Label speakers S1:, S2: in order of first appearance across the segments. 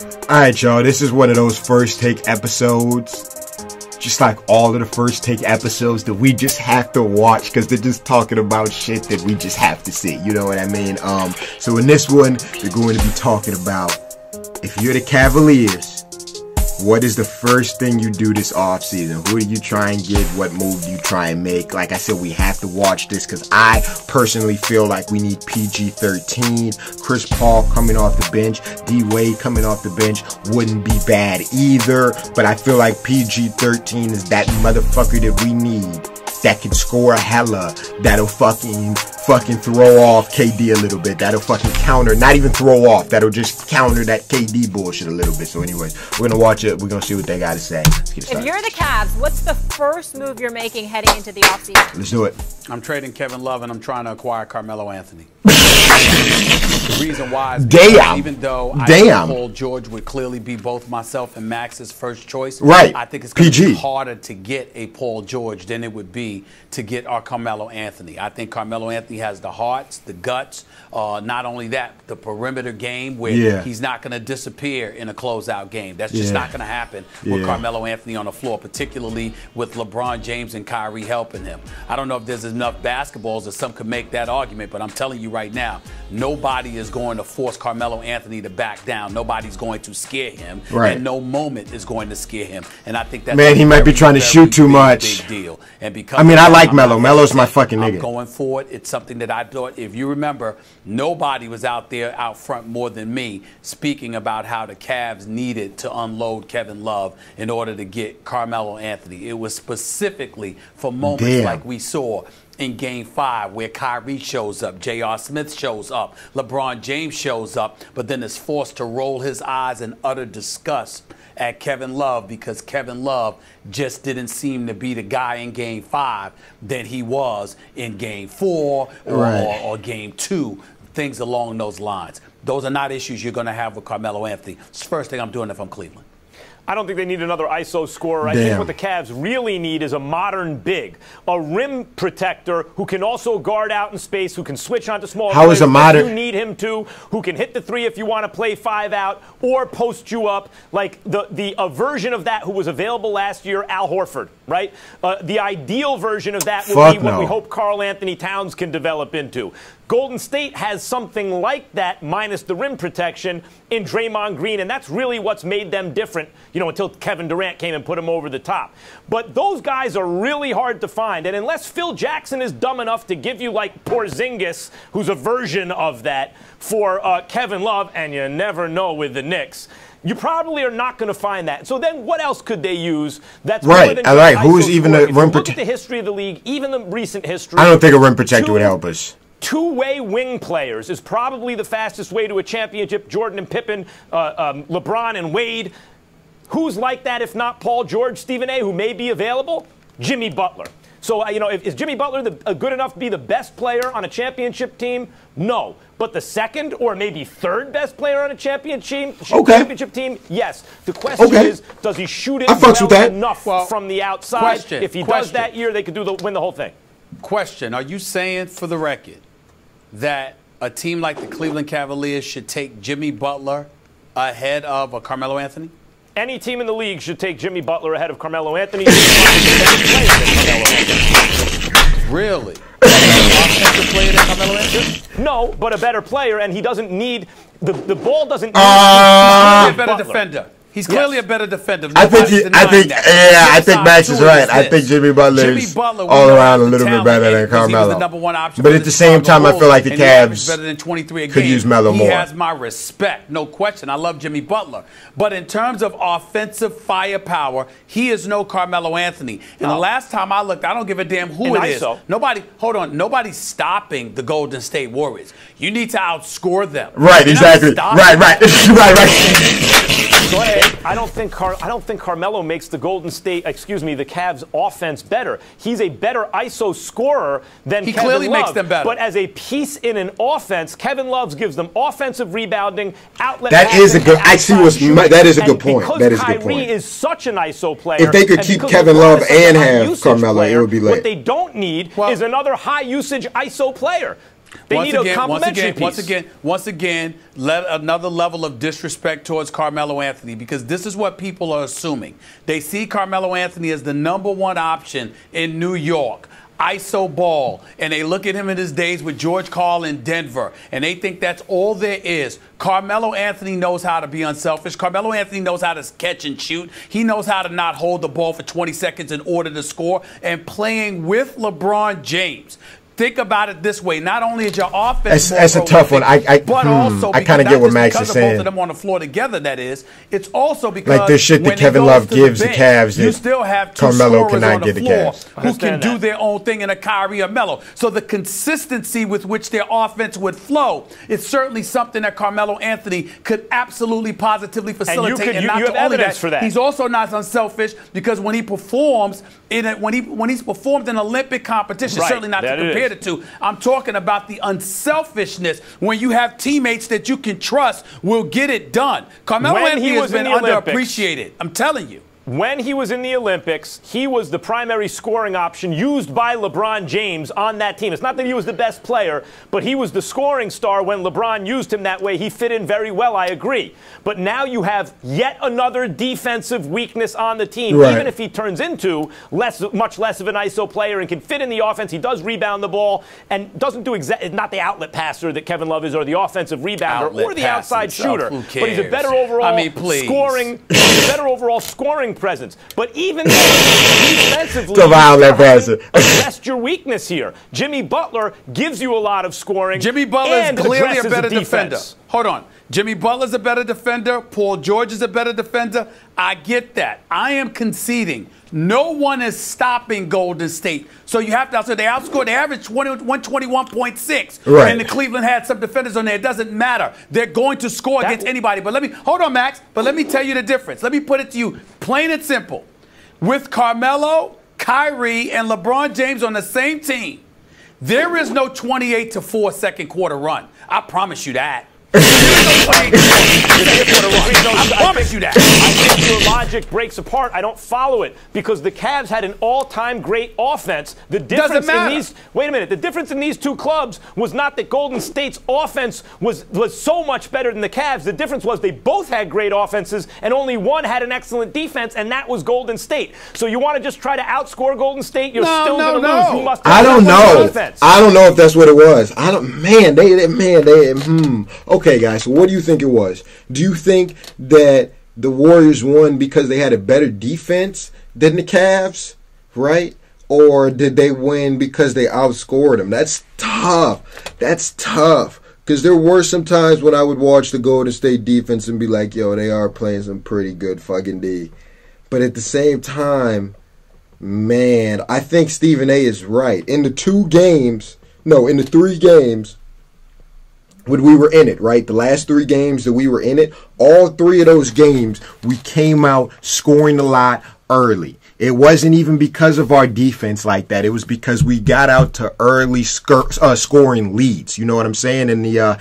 S1: Alright, y'all, this is one of those first take episodes. Just like all of the first take episodes that we just have to watch because they're just talking about shit that we just have to see. You know what I mean? So in this one, we're going to be talking about, if you're the Cavaliers, what is the first thing you do this offseason? Who do you try and get? What move do you try and make? Like I said, we have to watch this because I personally feel like we need PG-13. Chris Paul coming off the bench. D-Wade coming off the bench wouldn't be bad either. But I feel like PG-13 is that motherfucker that we need. That can score a hella. That'll fucking throw off KD a little bit. That'll fucking counter, not even throw off. That'll just counter that KD bullshit a little bit. So anyways, we're going to watch it. We're going to see what they got to say. Let's get started.
S2: If you're the Cavs, what's the first move you're making heading into the offseason?
S1: Let's do it.
S3: I'm trading Kevin Love and I'm trying to acquire Carmelo Anthony. The reason why is because even though I think Paul George would clearly be both myself and Max's first choice,
S1: right?
S3: I think it's going to be harder to get a Paul George than it would be to get our Carmelo Anthony. I think Carmelo Anthony has the hearts, the guts, not only that, the perimeter game where he's not going to disappear in a closeout game. That's just not going to happen with Carmelo Anthony on the floor, particularly with LeBron James and Kyrie helping him. I don't know if there's enough basketballs that some could make that argument, but I'm telling you right now, nobody is going to force Carmelo Anthony to back down. Nobody's going to scare him, and no moment is going to scare him. And I think that's
S1: he might be trying to shoot too much.
S3: Big deal. And because
S1: I like Melo. Melo's my fucking nigga.
S3: I'm going for it. It's something that I thought, if you remember, nobody was out there out front more than me speaking about how the Cavs needed to unload Kevin Love in order to get Carmelo Anthony. It was specifically for moments like we saw in Game 5 where Kyrie shows up, J.R. Smith shows up, LeBron James shows up, but then is forced to roll his eyes in utter disgust at Kevin Love because Kevin Love just didn't seem to be the guy in Game 5 that he was in Game 4 or Game 2, things along those lines. Those are not issues you're going to have with Carmelo Anthony. It's the first thing I'm doing if I'm Cleveland.
S4: I don't think they need another ISO scorer. I think what the Cavs really need is a modern big, a rim protector who can also guard out in space, who can switch onto small players if you need him to, who can hit the three if you want to play 5 out, or post you up like a version of that who was available last year, Al Horford, right? The ideal version of that would be what we hope Karl Anthony Towns can develop into. Golden State has something like that minus the rim protection in Draymond Green, and that's really what's made them different, you know, until Kevin Durant came and put them over the top. But those guys are really hard to find, and unless Phil Jackson is dumb enough to give you like Porzingis, who's a version of that, for Kevin Love, and you never know with the Knicks, you probably are not going to find that. So then what else could they use that's more than
S1: who's even a rim protector?
S4: Look at the history of the league, even the recent history.
S1: I don't think a rim protector would help us.
S4: Two-way wing players is probably the fastest way to a championship. Jordan and Pippen, LeBron and Wade. Who's like that if not Paul George, Stephen A., who may be available? Jimmy Butler. So, you know, is Jimmy Butler good enough to be the best player on a championship team? No. But the second or maybe third best player on a championship team? Yes. The question is, does he shoot it enough from the outside? If he does that year, they could win the whole thing.
S3: Question. Are you saying, for the record, that a team like the Cleveland Cavaliers should take Jimmy Butler ahead of a Carmelo Anthony?
S4: Any team in the league should take Jimmy Butler ahead of Carmelo Anthony.
S3: Really? Offensive player than Carmelo Anthony?
S4: No, but a better player, and he doesn't need the ball. Doesn't need
S3: a better defender. He's clearly a better defender.
S1: I think Max is right. I think Jimmy Butler is all around a little bit better than Carmelo. But at the same time, I feel like the Cavs could use Melo more.
S3: He has my respect, no question. I love Jimmy Butler. But in terms of offensive firepower, he is no Carmelo Anthony. And the last time I looked, I don't give a damn who it is. Nobody's stopping the Golden State Warriors. You need to outscore them.
S1: Right, exactly. Right.
S4: Go ahead. I don't think Carmelo makes the the Cavs offense better. He's a better ISO scorer than Kevin Love. He
S3: clearly makes them better.
S4: But as a piece in an offense, Kevin Love gives them offensive rebounding, outlet.
S1: That is a good. That is a good point. That is a good point.
S4: Kyrie is such an ISO player.
S1: If they could keep Kevin Love and have Carmelo, it would be lit.
S4: What they don't need is another high usage ISO player. They need a complimentary piece.
S3: Once again, let another level of disrespect towards Carmelo Anthony, because this is what people are assuming. They see Carmelo Anthony as the #1 option in New York. ISO ball, and they look at him in his days with George Karl in Denver, and they think that's all there is. Carmelo Anthony knows how to be unselfish. Carmelo Anthony knows how to catch and shoot. He knows how to not hold the ball for 20 seconds in order to score, and playing with LeBron James. Think about it this way: not only is your offense
S1: that's a tough one.
S3: But also
S1: I kind of get what Max is saying.
S3: Both of them on the floor together. That is, it's also because
S1: like this shit that Kevin Love gives the Cavs,
S3: you still have two
S1: Carmelo
S3: scorers
S1: cannot
S3: on the
S1: get the
S3: floor
S1: Cavs
S3: who can do their own thing in a Kyrie or Melo. So the consistency with which their offense would flow is certainly something that Carmelo Anthony could absolutely, positively facilitate.
S4: And you have evidence for that.
S3: He's also not unselfish, because when he performs when he's performed in Olympic competition, certainly not to compare the two. I'm talking about the unselfishness when you have teammates that you can trust will get it done. Carmelo Anthony has been underappreciated. I'm telling you.
S4: When he was in the Olympics, he was the primary scoring option used by LeBron James on that team. It's not that he was the best player, but he was the scoring star when LeBron used him that way. He fit in very well, I agree. But now you have yet another defensive weakness on the team. Even if he turns into much less of an ISO player and can fit in the offense, he does rebound the ball and doesn't do not the outlet passer that Kevin Love is, or the offensive rebounder, or the outside shooter. But he's a better overall scoring presence. But even defensively, addressed your weakness here. Jimmy Butler gives you a lot of scoring.
S3: Jimmy Butler is clearly a better defender. Hold on. Jimmy Butler's a better defender. Paul George is a better defender. I get that. I am conceding. No one is stopping Golden State. So you have to, they outscored, they averaged 121.6.
S1: Right.
S3: And the Cleveland had some defenders on there. It doesn't matter. They're going to score against anybody. But hold on, Max. But let me tell you the difference. Let me put it to you plain and simple. With Carmelo, Kyrie, and LeBron James on the same team, there is no 28-4 second quarter run. I promise you that. I promise you that.
S4: I think your logic breaks apart. I don't follow it, because the Cavs had an all-time great offense. The difference in these the difference in these two clubs was not that Golden State's offense was so much better than the Cavs. The difference was they both had great offenses, and only one had an excellent defense, and that was Golden State. So you want to just try to outscore Golden State? You're still going to lose. You must
S1: I don't know. I don't know if that's what it was. I don't. Okay, guys, so what do you think it was? Do you think that the Warriors won because they had a better defense than the Cavs, right? Or did they win because they outscored them? That's tough. That's tough. Because there were some times when I would watch the Golden State defense and be like, yo, they are playing some pretty good fucking D. But at the same time, man, I think Stephen A is right. In the 3 games when we were in it, right? The last 3 games that we were in it, all 3 of those games, we came out scoring a lot early. It wasn't even because of our defense like that. It was because we got out to early scoring leads. You know what I'm saying? In the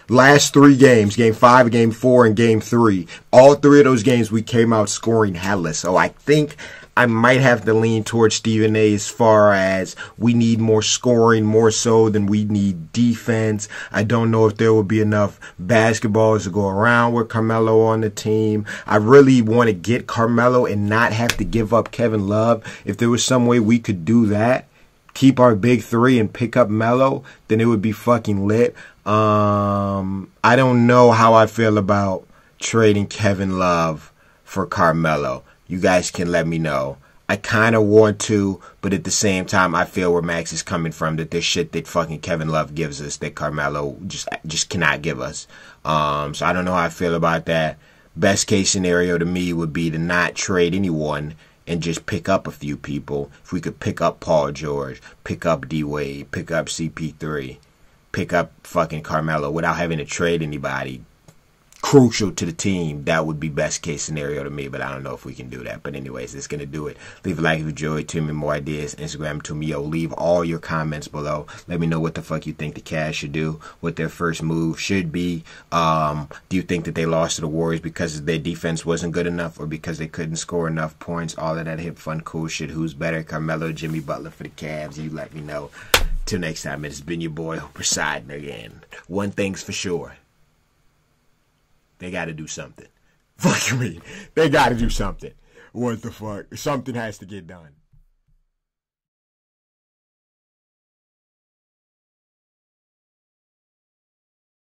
S1: last 3 games, Game 5, Game 4, and Game 3, all 3 of those games we came out scoring hella. So I think I might have to lean towards Stephen A as far as we need more scoring, more so than we need defense. I don't know if there will be enough basketballs to go around with Carmelo on the team. I really want to get Carmelo and not have to give up Kevin Love. If there was some way we could do that, keep our big 3 and pick up Melo, then it would be fucking lit. I don't know how I feel about trading Kevin Love for Carmelo. You guys can let me know. I kind of want to, but at the same time, I feel where Max is coming from, that there's shit that fucking Kevin Love gives us that Carmelo just cannot give us. So I don't know how I feel about that. Best case scenario to me would be to not trade anyone and just pick up a few people. If we could pick up Paul George, pick up D-Wade, pick up CP3, pick up fucking Carmelo without having to trade anybody. crucial to the team, that would be best case scenario to me, but I don't know if we can do that. But anyways, it's going to do it. Leave a like if you enjoyed. Tweet me more ideas. Instagram to me, yo. Leave all your comments below. Let me know what the fuck you think the Cavs should do, what their first move should be. Do you think that they lost to the Warriors because their defense wasn't good enough or because they couldn't score enough points? All of that hip, fun, cool shit. Who's better, Carmelo, Jimmy Butler for the Cavs? You let me know. Till next time, it's been your boy Poseidon again. One thing's for sure. They got to do something. Fuck me. They got to do something. What the fuck? Something has to get done.